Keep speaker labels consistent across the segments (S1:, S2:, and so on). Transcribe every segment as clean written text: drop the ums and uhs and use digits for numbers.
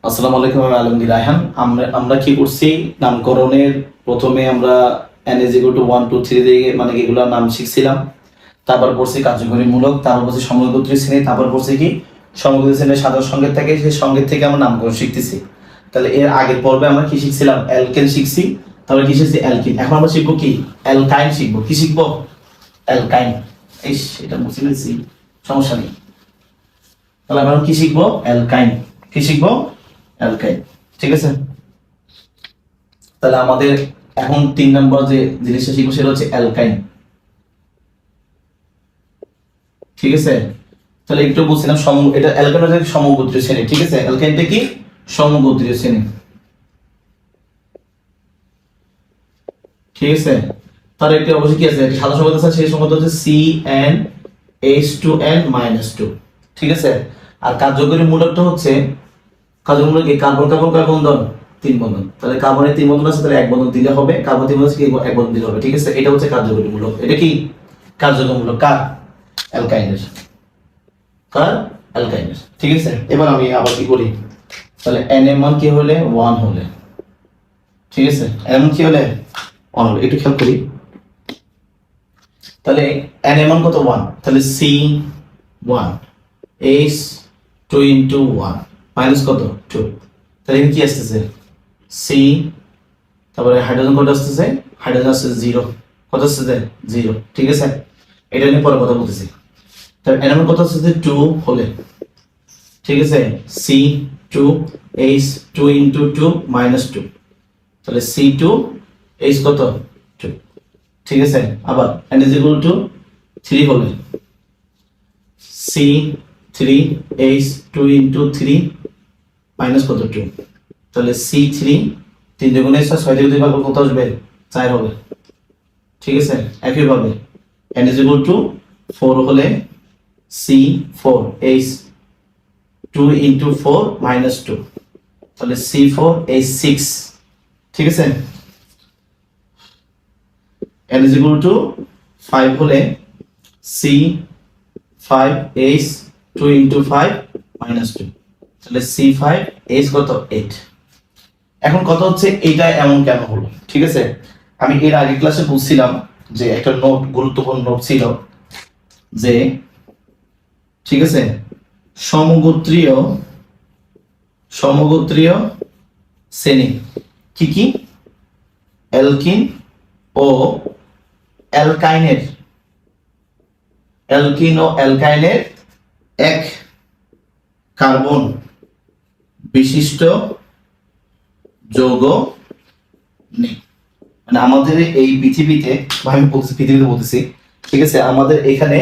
S1: আসসালামু আলাইকুম, আমি আলমগীর রায়হান। আমরা কি করছি, নামকরণের প্রথমে আমরা n = 1 2 3 দিয়ে মানে এগুলোর নাম শিখছিলাম। তারপর পড়ছি কার্যকরীমূলক, তারপর পড়ছি সমগোত্রীয় শ্রেণী, তারপর পড়ছি কি সমগোত্রীয় শ্রেণীর সাধারণ সংকেত থাকে, সেই সংকেত থেকে আমরা নামকরণ শিখতেছি। তাহলে এর আগের পর্বে আমরা কি শিখছিলাম? অ্যালকেন শিখছি। তাহলে কি শিখছি? অ্যালকিন। এখন আমরা শিখবো কি? অ্যালকাইন শিখবো। কি শিখবো? অ্যালকাইন। এটা বুঝে নিয়েছি, সমস্যা নেই। তাহলে আমরা কি শিখবো? অ্যালকাইন। কি শিখবো? অ্যালকাইন। ঠিক আছে। তাহলে আমাদের এখন 3 নম্বর যে জিনিসটা শিখবো সেটা হচ্ছে অ্যালকাইন। ঠিক আছে। তাহলে একটু বলছিলাম এটা অ্যালকাইন হচ্ছে সমগোত্রীয় শ্রেণী। ঠিক আছে। অ্যালকাইনটা কি? সমগোত্রীয় শ্রেণী। ঠিক আছে। তার একটি অবশ্যই কি আছে? সাদা সংকেত আছে, সেই সংকেত হচ্ছে CnH2n-2। ঠিক আছে। আর কার্যকরী মূলকটা হচ্ছে কার্যকরী কি? কার্বন কার্বন কয় বন্ধন? 3 বন্ধন। তাহলে কার্বনের 3 বন্ধন আছে, তাহলে 1 বন্ধন দিলে হবে। কার্বন 3 বন্ধন আছে, 1 বন্ধন দিলে হবে। ঠিক আছে। এটা হচ্ছে কার্যকরী মূলক। এটা কি কার্যকরী মূলক? কার? অ্যালকাইনের। কার? অ্যালকাইনের। ঠিক আছে। এবার আমি আবার কি করি, তাহলে NM1 কি হলে 1 হলে, ঠিক আছে, NM1 কি হলে 1 হলে, একটু খেয়াল করি। তাহলে NM1 কত? 1। তাহলে C1 H2 into 1 মাইনাস কত? 2। তাহলে এখানে কি আসতেছে? C, তারপরে হাইড্রোজেন কত আসতেছে? হাইড্রোজেন আসছে 0। কত আসতেছে? 0। ঠিক আছে। এটা নিয়ে পরে কথা বলতেছি। তাহলে NM1 কত আসতেছে? 2 হলে, ঠিক আছে, C2 H2 into 2 minus 2। তাহলে C2 H কত? 2। ঠিক আছে। আবার n = 3 হলে C3 H2 into 3 মাইনাস কত? 2। তাহলে C3 3 দুগুণে 6, 6 দিয়ে 2 ভাগ কত আসবে? 4 হবে। ঠিক আছে। একইভাবে n = 4 হলে C4 H2 into 4 minus 2। তাহলে C4 H6। ঠিক আছে। n = 5 হলে C5 H2 into 5 minus 2। তাহলে C5 H কত? 8। এখন কত হচ্ছে এটা এমন কেন হলো? ঠিক আছে। আমি এর আগে ক্লাসে বলছিলাম যে একটা নোট, গুরুত্বপূর্ণ নোট ছিল যে, ঠিক আছে, সমগোত্রীয় শ্রেণী কি কি? অ্যালকিন ও অ্যালকাইনের এক কার্বন বিশিষ্ট যৌগ নেই। মানে আমাদের এই পৃথিবীতে, আমি পৃথিবীতে বলতেছি, ঠিক আছে, আমাদের এখানে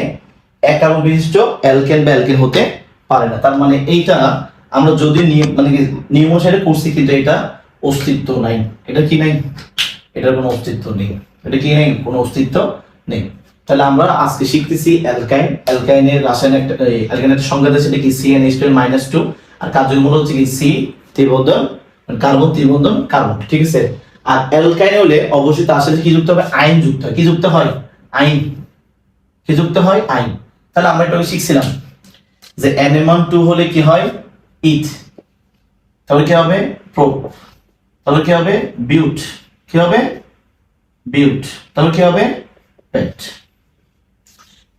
S1: এক কার্বন বিশিষ্ট অ্যালকেন বা অ্যালকিন হতে পারে না। তার মানে এইটা আমরা যদি নিয়ম অনুসারে করছি, কিন্তু এটা অস্তিত্ব নাই। এটা কি নাই? এটার কোনো অস্তিত্ব নেই। এটা কি নেই? কোনো অস্তিত্ব নেই। তাহলে আমরা আজকে শিখতেছি অ্যালকাইন। অ্যালকাইনের রাসায়নিক অ্যালকাইনের সংজ্ঞা আছে কি? CnH2n-2। আর কার্যকরী হচ্ছে কি? C ত্রিবন্ধন কার্বন, ত্রিবন্ধন কার্বন। ঠিক আছে। আর অ্যালকাইন হলে অবশ্যই তার সাথে কি যুক্ত হবে? আইন যুক্ত হয়। কি যুক্ত হয়? আইন। কি যুক্ত হয়? আইন। তাহলে আমরা এটা শিখছিলাম যে NM1 হলে কি হয়? ইথ। তাহলে কি হবে? প্রোপ। তাহলে কি হবে? বিউট। কি হবে? বিউট। তাহলে কি হবে? পেন্ট।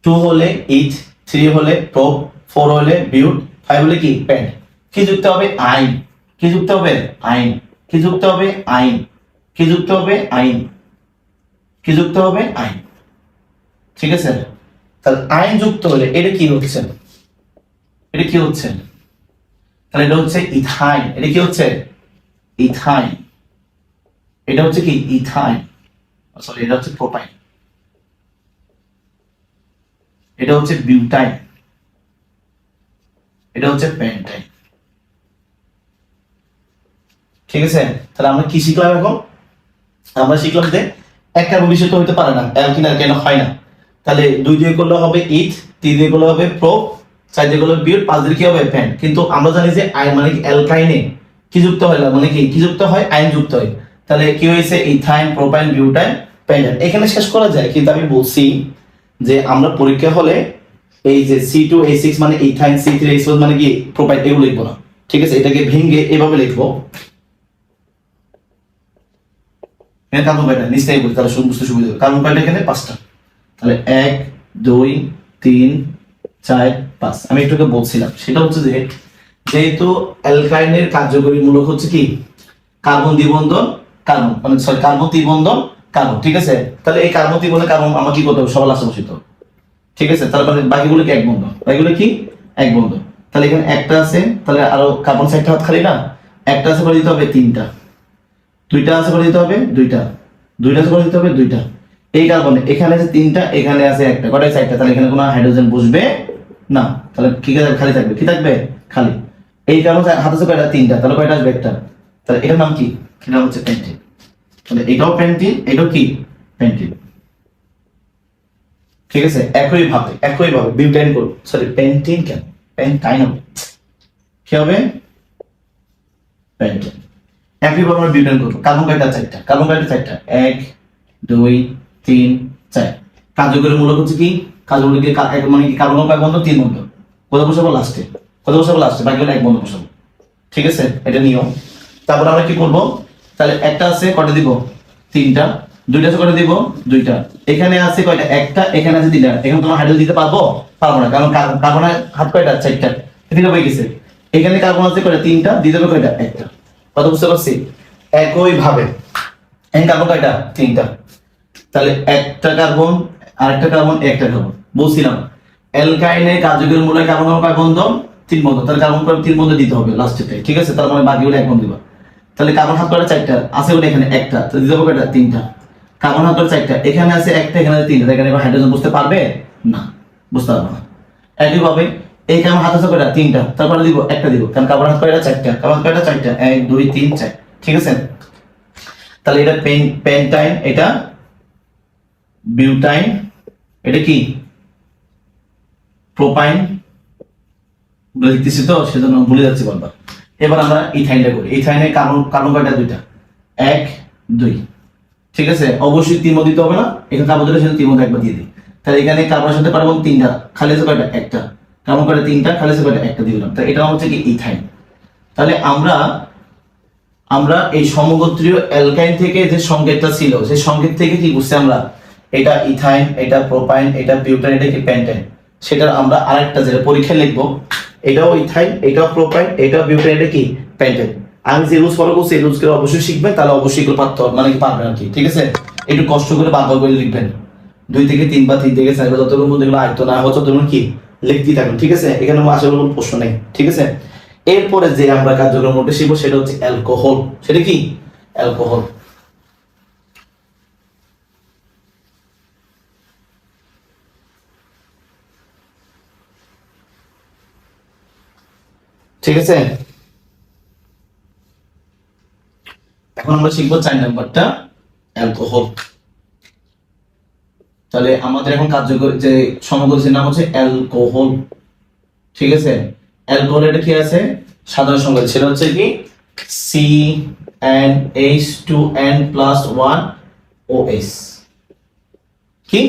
S1: 2 হলে ইথ, 3 হলে প্রোপ, 4 হলে বিউট, 5 হলে কি? পেন্ট। কি যুক্ত হবে? আইন। কি যুক্ত হবে? আইন। কি যুক্ত হবে? আইন। কি যুক্ত হবে? আইন। কি যুক্ত হবে? আইন। ঠিক আছে। তাহলে আইন যুক্ত হলে এটা কি হচ্ছে? এটা কি হচ্ছে? তাহলে এটা হচ্ছে ইথাইন। এটা কি হচ্ছে? ইথাইন। এটা হচ্ছে কি? ইথাইন। সরি, এটা হচ্ছে প্রোপাইন। এটা হচ্ছে বিউটাইন। এটা হচ্ছে পেন্টাইন। ঠিক আছে। তাহলে আমরা কি শিখলাম এখন? আমরা শিখলাম যে এক কার্বন বিশিষ্ট হতে পারে না, অ্যালকিন অ্যালকাইন হয় না। তাহলে 2 দিয়ে করলে হবে ইথ, 3 দিয়ে করলে হবে প্রোপ, 4 দিয়ে করলে বিউট, 5 দিয়ে কি হবে? পেন্ট। কিন্তু আমরা জানি যে আইন মানে কি? অ্যালকাইনে কি যুক্ত হয়? মানে কি যুক্ত হয়? আইন যুক্ত হয়। তাহলে কি হয়েছে? Ethyne, propyne, butyne, pentyne. এখানে শেষ করা যায়, কিন্তু আমি বলছি যে আমরা পরীক্ষা হলে এই যে C2H6 মানে ইথাইন, C3H4 মানে কি? প্রোপাইন, এগুলো লিখবো না। ঠিক আছে, এটাকে ভেঙে এভাবে লিখবো, এখানে কার্বন কয়টা নিশ্চয়ই বলি, তাহলে বুঝতে সুবিধা হবে। কার্বন কয়টা এখানে 5টা, তাহলে 1 2 3 4 5। আমি একটু বলছিলাম সেটা হচ্ছে যে যেহেতু অ্যালকাইনের কার্যকরী মূলক হচ্ছে কি কার্বন দ্বিবন্ধন কার্বন, মানে সরি কার্বন ত্রিবন্ধন কার্বন, ঠিক আছে। তাহলে এই কার্বন ত্রিবন্ধন কার্বন আমার কি করতে হবে, সবার লাস্টে বসিত, ঠিক আছে। তারপরে বাকিগুলো কি এক বন্ধন, বাকিগুলো কি এক বন্ধন। তাহলে এখানে একটা আছে, তাহলে আরো কার্বন সাইডটা হাত খালি না, একটা আছে করে দিতে হবে 3টা, 2টা আছে করে দিতে হবে 2টা, 2টা আছে করে দিতে হবে 2টা। এই কার্বনে এখানে আছে 3টা, এখানে আছে একটা, কয়টা 4টা, তাহলে এখানে কোনো হাইড্রোজেন বসবে না, তাহলে কি খালি থাকবে, কি থাকবে খালি। এই কার্বন হাত আছে কয়টা 3টা, তাহলে কয়টা আসবে একটা, তাহলে এটার নাম কি, এটা হচ্ছে পেন্টিন। তাহলে এটাও পেন্টিন, এটাও কি পেন্টিন, ঠিক আছে। একইভাবে বিউটাইন করব, সরি পেন্টিন কেন, পেন্টাইন হবে, কি হবে পেন্টিন। একইভাবে আমরা বিউটাইন করব। কার্বন কয়টা 4টা, কার্বন কয়টা 4টা, 1 2 3 4। কার্যকরী মূলক হচ্ছে কি, কার্যকরী মানে কি কার্বন কয় বন্ধন 3 বন্ধন, কোথায় বসাবো লাস্টে, কোথায় বসাবো লাস্টে, বাকিগুলো এক বন্ধন বসাবো, ঠিক আছে, এটা নিয়ম। তারপর আমরা কি করব, তাহলে একটা আছে কয়টা দিব 3টা, 2টা আছে কয়টা দিব 2টা, এখানে আছে কয়টা একটা, এখানে আছে 3টা, এখানে তোমার হাইড্রোজেন দিতে পারবো না, কারণ কার্বনের হাত কয়টা 4টা, এটা হয়ে গেছে। এখানে কার্বন আছে কয়টা 3টা, দিতে হবে কয়টা একটা, কথা বুঝতে পারছি। একইভাবে এখানে কার্বন কয়টা 3টা, তাহলে একটা কার্বন আরেকটা কার্বন একটা কার্বন, বলছিলাম অ্যালকাইনের কার্যকরী মূলক কার্বন কয় বন্ধন 3 বন্ধন, তাহলে কার্বন করে 3 বন্ধন দিতে হবে লাস্টেতে, ঠিক আছে। তার মানে বাকিগুলো এক বন্ধন দিবা। তাহলে কার্বন হাত কয়টা 4টা আছে, ওটা এখানে একটা, তো দিতে হবে কয়টা 3টা, কার্বন হাত কয়টা 4টা, এখানে আছে একটা, এখানে আছে 3টা, এখানে হাইড্রোজেন বুঝতে পারবে না, বুঝতে পারবে না। একইভাবে এই কার্বন হাত আছে কয়টা 3টা, তারপরে দিব একটা দিব, কারণ কার্বন হাত কয়টা 4টা, কার্বন কয়টা 4টা 1 2 3 4, ঠিক আছে। তাহলে এটা পেন্টাইন, এটা বিউটাইন, এটা কি প্রোপাইন, লিখতেছি তো সেজন্য ভুলে যাচ্ছি বারবার। এবার আমরা ইথাইনটা করি। ইথাইনে কার্বন কয়টা 2টা, 1 2, ঠিক আছে। অবশ্যই 3 দিতে হবে না, এখানে কার্বন দিলে সেটা 3 একবার দিয়ে দিই। তাহলে এখানে কার্বনের সাথে কার্বন 3টা, খালি আছে কয়টা একটা, কার্বন কয়টা 3টা, খালি আছে কয়টা একটা দিলাম, তাহলে এটা হচ্ছে কি ইথাইন। তাহলে আমরা এই সমগোত্রীয় অ্যালকাইন থেকে যে সংকেতটা ছিল, সেই সংকেত থেকে কি বুঝছি আমরা, এটা ইথাইন, এটা প্রোপাইন, এটা বিউটাইন, এটা কি পেন্টাইন, সেটা আমরা আরেকটা যেটা পরীক্ষায় লিখবো, এটাও ইথাইন, এটাও প্রোপাইন, এটাও বিউটাইন, এটা কি পেন্টাইন। আমি যে রুলস ফলো করছি এই রুলস করে অবশ্যই শিখবেন, তাহলে অবশ্যই এগুলো পারতে হবে, মানে কি পারবেন আর কি, ঠিক আছে। একটু কষ্ট করে বারবার করে লিখবেন, 2 থেকে 3 বা 3 থেকে 4 যতগুলো মধ্যে এগুলো আয়ত্ত না হয় ততগুলো কি লিখতেই থাকবেন, ঠিক আছে। এখানে আসলে কোনো প্রশ্ন নেই, ঠিক আছে। এরপরে যে আমরা কার্যক্রম মধ্যে শিখবো সেটা হচ্ছে অ্যালকোহল। সেটা কি অ্যালকোহল, ঠিক আছে। এখন আমরা শিখবো 4 নাম্বারটা অ্যালকোহল। তাহলে আমাদের এখন কার্যকরী যে সমগোত্রীর নাম হচ্ছে অ্যালকোহল, ঠিক আছে। অ্যালকোহল এটা কি আছে সাধারণ সংকেত, সেটা হচ্ছে কি CnH2n+1OH, কি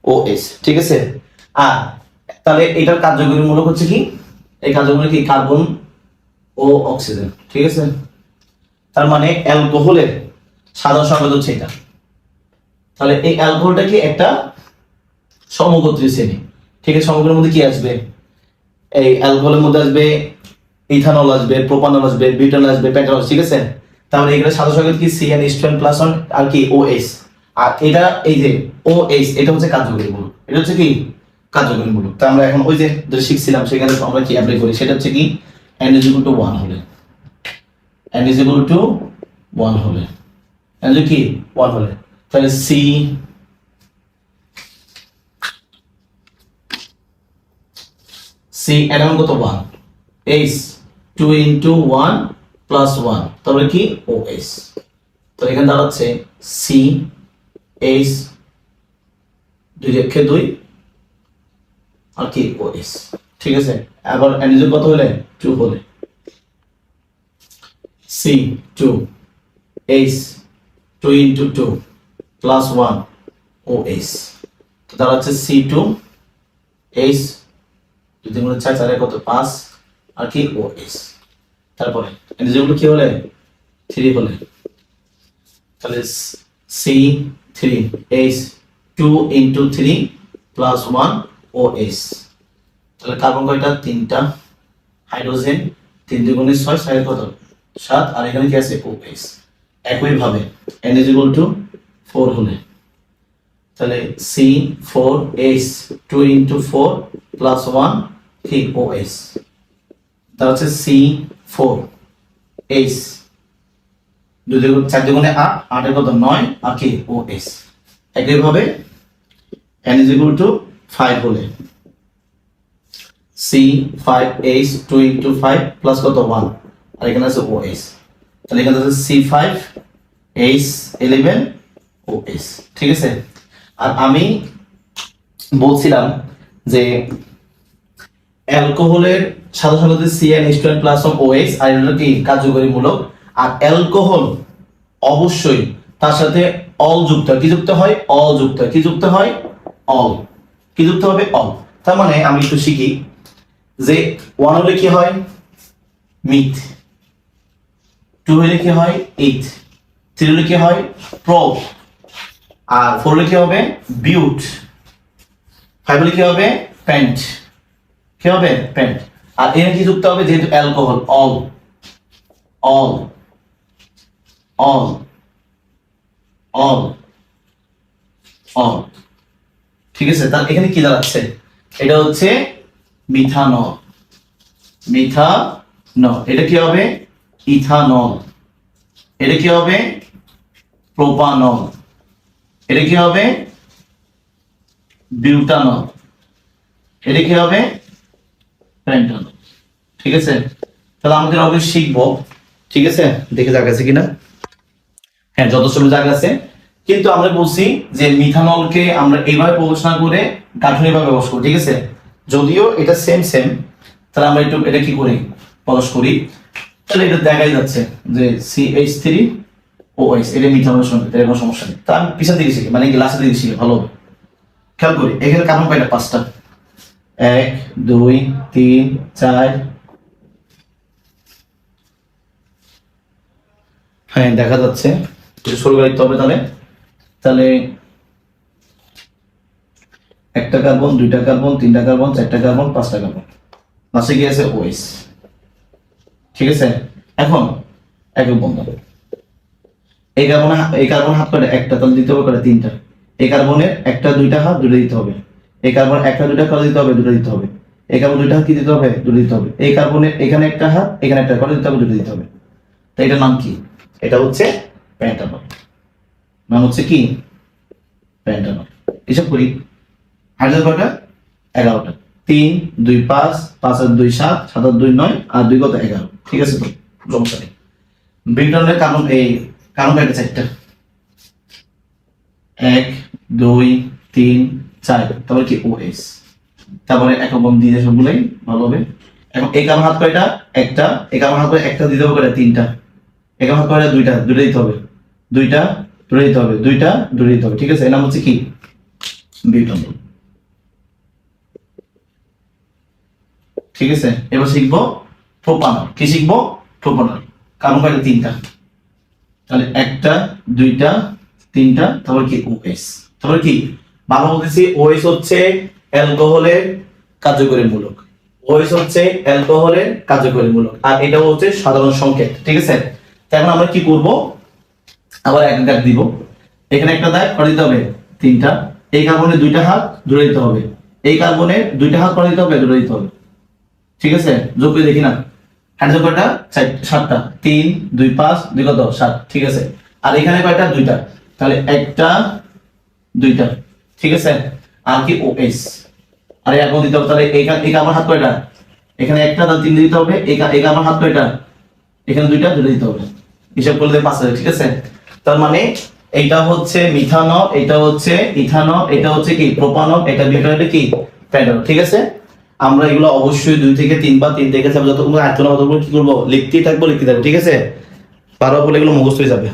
S1: OH, ঠিক আছে। আর তাহলে এটার কার্যকরী মূলক হচ্ছে কি, এই কার্যকরী কি কার্বন ও অক্সিজেন, ঠিক আছে। তার মানে অ্যালকোহলের সাধারণ সংকেত হচ্ছে এটা। তাহলে এই অ্যালকোহলটা কি একটা সমগোত্রী শ্রেণী, ঠিক আছে। সমগোত্রের মধ্যে কি আসবে, এই অ্যালকোহলের মধ্যে আসবে ইথানল আসবে, প্রোপানল আসবে, বিউটানল আসবে, পেন্টানল, ঠিক আছে। তাহলে এখানে সাধারণ সংকেত কি CnH2n+1 আর কি OH। আর এটা এই যে OH এটা হচ্ছে কার্যকরী মূলক, এটা হচ্ছে কি কার্যকরী মূলক। তা আমরা এখন ওই যে যেটা শিখছিলাম সেখানে আমরা কি অ্যাপ্লাই করি, সেটা হচ্ছে কি n=1 হলে, n=1 হলে, n কি 1 হলে, তাহলে C এর মান কত 1, H 2 × 1 + 1, তাহলে কি OH। তো এখানে দাঁড়াচ্ছে CH 2 আর কি OH, ঠিক আছে। আবার n কত হলে 2 হলে C2 H 2 × 2 + 1 OH, তো দাঁড়াচ্ছে C2 H 2 × 4 4 কত 5 আর কি OH। তারপরে যেগুলো কি হলে 3 হলে, তাহলে C3H2 into 3 plus 1 OH, তাহলে কার্বন কয়টা? 3টা, হাইড্রোজেন 3 দুগুণে 6, 6 কত? 7, আর এখানে কি আছে? OH। একই ভাবে N is equal to 4 হলে, তাহলে C4H2 into 4 plus 1 কি? OH, তাহলে হচ্ছে C4H 2 দুগুণ 4 দুগুণে 8, 8 এর কত? 9, আর কি? OH। একই ভাবে N is equal to 5 হলে, C5H2 into 5 plus কত? 1, আর এখানে আছে OH, তাহলে এখানে আছে C5H11 OH। ঠিক আছে, আর আমি বলছিলাম যে অ্যালকোহলের সাথে সাথে CnH2n প্লাস OH, আর এটা কি? কার্যকরী মূলক। আর অ্যালকোহল অবশ্যই তার সাথে অল যুক্ত হয়। কি যুক্ত হয়? অল যুক্ত হয়। কি যুক্ত হয়? অল। কি যুক্ত হবে? অল। তার মানে আমি একটু শিখি যে 1 হলে কি হয়? মিথ, 2 হলে কি হয়? ইথ, 3 হলে কি হয়? প্রোপ, আর 4 হলে কি হবে? বিউট, 5 হলে কি হবে? পেন্ট। কি হবে? পেন্ট। আর এখানে কি যুক্ত হবে? যেহেতু alcohol, all, all, all, all, all. ঠিক আছে, তাহলে এখানে কি দাঁড়াচ্ছে? এটা হচ্ছে মিথানল, মিথানল। এটা কি হবে? ইথানল। এটা কি হবে? প্রোপানল। এটা কি হবে? বিউটানল। এটা কি হবে? পেন্টানল। ঠিক আছে, তাহলে আমাদের অবশ্যই শিখবো। ঠিক আছে, দেখে জায়গা আছে কিনা। হ্যাঁ, যথেষ্ট জায়গা আছে, কিন্তু আমরা বলছি যে মিথানলকে আমরা এইভাবে প্রকাশ না করে গাঠনিকভাবে প্রকাশ করি। ঠিক আছে, যদিও এটা সেম সেম, তাহলে আমরা একটু এটা কি করি? প্রকাশ করি। তাহলে এটা দেখাই যাচ্ছে যে CH3OH, এটা মিথানলের সঙ্গে, এর কোনো সমস্যা নেই। তা আমি পিছন দিকে শিখি, মানে গ্লাসের দিকে শিখি। ভালো খেয়াল করি, এখানে কার্বন কয়টা? 5টা। 1 2 3 4, হ্যাঁ দেখা যাচ্ছে। শুরু করতে হবে তাহলে। তাহলে 1টা কার্বন, 2টা কার্বন, 3টা কার্বন, 4টা কার্বন, 5টা কার্বন, পাশে কি আছে? OH। ঠিক আছে, এখন একক বন্ধন। এই কার্বন হাত কয়টা? 1টা, তাহলে দিতে হবে কয়টা? 3টা। এই কার্বনের 1টা 2টা হাত, 2টা দিতে হবে। এই কার্বন 1টা 2টা কয়টা দিতে হবে? 2টা দিতে হবে। এই কার্বন 2টা হাত কি দিতে হবে? 2টা দিতে হবে। এই কার্বনের এখানে 1টা হাত, এখানে 1টা কয়টা দিতে হবে? 2টা দিতে হবে। তো এটার নাম কি? এটা হচ্ছে পেন্টানল। নাম হচ্ছে কি? পেন্টানল। হিসাব করি, হাইড্রোজেন কয়টা? 11টা। 3 2 5, 5 আর 2 7, 7 আর 2 9, আর 2 কত? 11। ঠিক আছে, তো সমস্যা নেই। বিউটানলের কার্বন কার্বন কয়টা? 4টা। 1 2 3 4, তারপরে কি? OH। তারপরে একক বন্ধন দিয়ে সবগুলাই ভালো হবে। এখন এই কার্বন হাত কয়টা? 1টা। এই কার্বন হাত করে 1টা দিতে হবে কয়টা? 3টা। এই কার্বন হাত কয়টা? 2টা, 2টা দিতে হবে। 2টা 2টা দিতে হবে। 2টা 2টা দিতে হবে। ঠিক আছে, এর নাম হচ্ছে কি? বিউটানল। ঠিক আছে, এবার শিখবো প্রোপানল। কি শিখবো? প্রোপানল। কার্বন কয়টা? 3টা। তাহলে 1টা 2টা 3টা, তারপর কি? OH। তারপর কি? ভালো বলতেছি, OH হচ্ছে অ্যালকোহলের কার্যকরী মূলক। OH হচ্ছে অ্যালকোহলের কার্যকরী মূলক, আর এটা হচ্ছে সাধারণ সংকেত। ঠিক আছে, তাই এখন আমরা কি করব? আবার এক দাগ দিব। এখানে একটা দাগ করে দিতে হবে 3টা। এই কার্বনের 2টা হাত, 2টা দিতে হবে। এই কার্বনের 2টা হাত করে দিতে হবে, 2টা দিতে হবে। ঠিক আছে, যোগ করে দেখি না। হাইড্রোজেন কয়টা? 7টা। 3 2 5, 2 কত? 7। ঠিক আছে, আর এখানে কয়টা? 2টা, তাহলে 1টা 2টা। ঠিক আছে, আর কি? OH। আর এখন দিতে হবে, তাহলে এই কার্বন হাত কয়টা? এখানে 1টা, তাহলে 3 দিতে হবে। এই কার্বন হাত কয়টা? এখানে 2টা, 2টা দিতে হবে। হিসাব করলে 5 হবে। ঠিক আছে, তার মানে এইটা হচ্ছে মিথানল, এটা হচ্ছে ইথানল, এটা হচ্ছে কি? প্রোপানল, এটা বিউটানল, কি? পেন্টানল। ঠিক আছে, আমরা এগুলো অবশ্যই 2 থেকে 3 বার 3 থেকে 4 যতগুলো আয়তন ততগুলো কি করব? লিখতেই থাকবো। ঠিক আছে, বারবার বলে এগুলো মুখস্থ হয়ে যাবে।